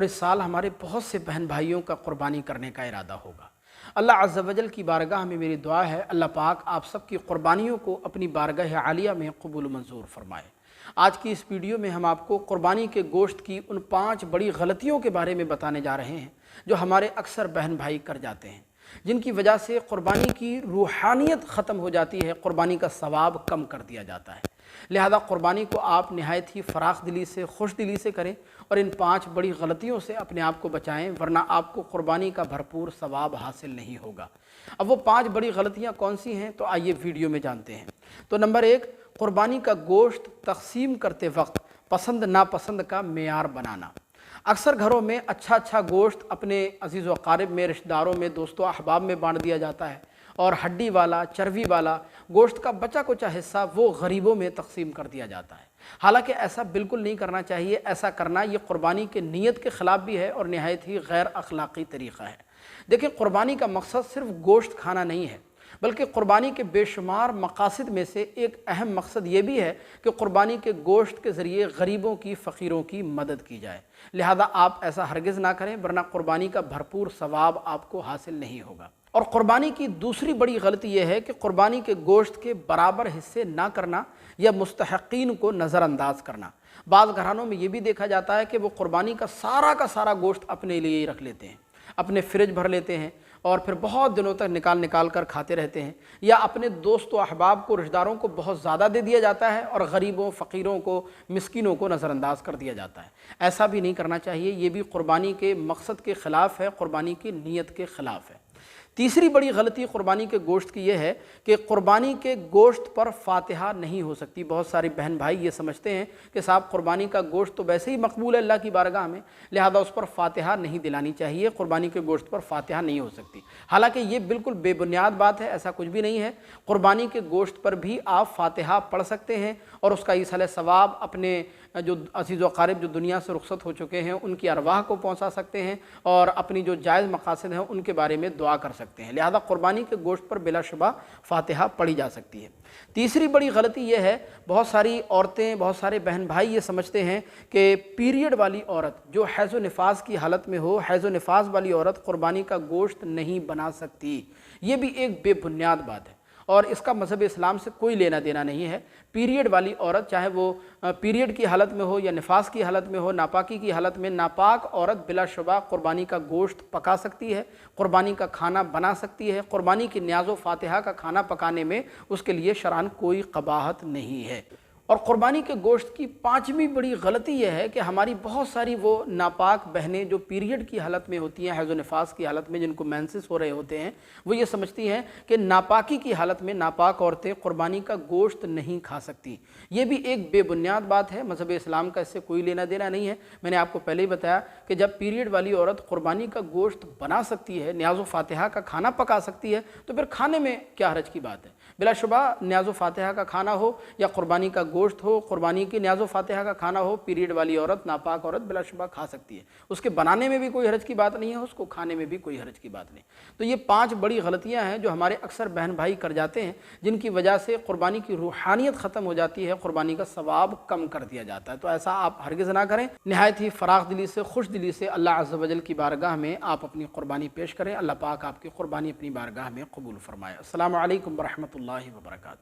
اور اس سال ہمارے بہت سے بہن بھائیوں کا قربانی کرنے کا ارادہ ہوگا۔ اللہ عز و جل کی بارگاہ میں میری دعا ہے، اللہ پاک آپ سب کی قربانیوں کو اپنی بارگاہ عالیہ میں قبول و منظور فرمائے۔ آج کی اس ویڈیو میں ہم آپ کو قربانی کے گوشت کی ان 5 بڑی غلطیوں کے بارے میں بتانے جا رہے ہیں جو ہمارے اکثر بہن بھائی کر جاتے ہیں، جن کی وجہ سے قربانی کی روحانیت ختم ہو جاتی ہے، قربانی کا ثواب کم کر دیا جاتا ہے۔ لہذا قربانی کو آپ نہایت ہی فراخ دلی سے، خوش دلی سے کریں اور ان 5 بڑی غلطیوں سے اپنے آپ کو بچائیں، ورنہ آپ کو قربانی کا بھرپور ثواب حاصل نہیں ہوگا۔ اب وہ 5 بڑی غلطیاں کون سی ہیں تو آئیے ویڈیو میں جانتے ہیں۔ تو نمبر 1، قربانی کا گوشت تقسیم کرتے وقت پسند ناپسند کا معیار بنانا۔ اکثر گھروں میں اچھا گوشت اپنے عزیز و اقارب میں، رشتہ داروں میں، دوستوں احباب میں بانٹ دیا جاتا ہے، اور ہڈی والا، چربی والا گوشت کا بچا کچا حصہ وہ غریبوں میں تقسیم کر دیا جاتا ہے۔ حالانکہ ایسا بالکل نہیں کرنا چاہیے۔ ایسا کرنا یہ قربانی کے نیت کے خلاف بھی ہے اور نہایت ہی غیر اخلاقی طریقہ ہے۔ دیکھیں، قربانی کا مقصد صرف گوشت کھانا نہیں ہے، بلکہ قربانی کے بے شمار مقاصد میں سے ایک اہم مقصد یہ بھی ہے کہ قربانی کے گوشت کے ذریعے غریبوں کی، فقیروں کی مدد کی جائے۔ لہذا آپ ایسا ہرگز نہ کریں، ورنہ قربانی کا بھرپور ثواب آپ کو حاصل نہیں ہوگا۔ اور قربانی کی دوسری بڑی غلطی یہ ہے کہ قربانی کے گوشت کے برابر حصے نہ کرنا یا مستحقین کو نظر انداز کرنا۔ بعض گھرانوں میں یہ بھی دیکھا جاتا ہے کہ وہ قربانی کا سارا گوشت اپنے لیے ہی رکھ لیتے ہیں، اپنے فریج بھر لیتے ہیں اور پھر بہت دنوں تک نکال کر کھاتے رہتے ہیں، یا اپنے دوست و احباب کو، رشتہ داروں کو بہت زیادہ دے دیا جاتا ہے اور غریبوں، فقیروں کو، مسکینوں کو نظر انداز کر دیا جاتا ہے۔ ایسا بھی نہیں کرنا چاہیے، یہ بھی قربانی کے مقصد کے خلاف ہے، قربانی کی نیت کے خلاف ہے۔ تیسری بڑی غلطی قربانی کے گوشت کی یہ ہے کہ قربانی کے گوشت پر فاتحہ نہیں ہو سکتی۔ بہت سارے بہن بھائی یہ سمجھتے ہیں کہ صاحب قربانی کا گوشت تو ویسے ہی مقبول ہے اللہ کی بارگاہ میں، لہذا اس پر فاتحہ نہیں دلانی چاہیے، قربانی کے گوشت پر فاتحہ نہیں ہو سکتی۔ حالانکہ یہ بالکل بے بنیاد بات ہے، ایسا کچھ بھی نہیں ہے۔ قربانی کے گوشت پر بھی آپ فاتحہ پڑھ سکتے ہیں اور اس کا ایصال ثواب اپنے جو عزیز و اقارب جو دنیا سے رخصت ہو چکے ہیں ان کی ارواح کو پہنچا سکتے ہیں اور اپنی جو جائز مقاصد ہیں ان کے بارے میں دعا کر سکتے ہیں۔ لہذا قربانی کے گوشت پر بلا شبہ فاتحہ پڑھی جا سکتی ہے۔ تیسری بڑی غلطی یہ ہے، بہت ساری عورتیں، بہت سارے بہن بھائی یہ سمجھتے ہیں کہ پیریڈ والی عورت جو حیض و نفاس کی حالت میں ہو، حیض و نفاس والی عورت قربانی کا گوشت نہیں بنا سکتی۔ یہ بھی ایک بے بنیاد بات ہے اور اس کا مذہب اسلام سے کوئی لینا دینا نہیں ہے۔ پیریڈ والی عورت، چاہے وہ پیریڈ کی حالت میں ہو یا نفاس کی حالت میں ہو، ناپاکی کی حالت میں، ناپاک عورت بلا شبہ قربانی کا گوشت پکا سکتی ہے، قربانی کا کھانا بنا سکتی ہے۔ قربانی کی نیاز و فاتحہ کا کھانا پکانے میں اس کے لیے شرعاً کوئی قباحت نہیں ہے۔ اور قربانی کے گوشت کی 5ویں بڑی غلطی یہ ہے کہ ہماری بہت ساری وہ ناپاک بہنیں جو پیریڈ کی حالت میں ہوتی ہیں، حیض و نفاس کی حالت میں، جن کو مینسس ہو رہے ہوتے ہیں، وہ یہ سمجھتی ہیں کہ ناپاکی کی حالت میں ناپاک عورتیں قربانی کا گوشت نہیں کھا سکتی۔ یہ بھی ایک بے بنیاد بات ہے، مذہب اسلام کا اس سے کوئی لینا دینا نہیں ہے۔ میں نے آپ کو پہلے ہی بتایا کہ جب پیریڈ والی عورت قربانی کا گوشت بنا سکتی ہے، نیاز و فاتحہ کا کھانا پکا سکتی ہے، تو پھر کھانے میں کیا حرج کی بات ہے؟ بلا شبہ نیاز و فاتحہ کا کھانا ہو یا قربانی کا گوشت ہو، قربانی کی نیاز و فاتحہ کا کھانا ہو، پیریڈ والی عورت، ناپاک عورت بلا شبہ کھا سکتی ہے۔ اس کے بنانے میں بھی کوئی حرج کی بات نہیں ہے، اس کو کھانے میں بھی کوئی حرج کی بات نہیں۔ تو یہ 5 بڑی غلطیاں ہیں جو ہمارے اکثر بہن بھائی کر جاتے ہیں، جن کی وجہ سے قربانی کی روحانیت ختم ہو جاتی ہے، قربانی کا ثواب کم کر دیا جاتا ہے۔ تو ایسا آپ ہرگز نہ کریں۔ نہایت ہی فراخ دلی سے، خوش دلی سے اللہ عز و جل کی بارگاہ میں آپ اپنی قربانی پیش کریں۔ اللہ پاک آپ کی قربانی اپنی بارگاہ میں قبول فرمائے۔ السلام علیکم ورحمۃ اللہ وبرکاتہ۔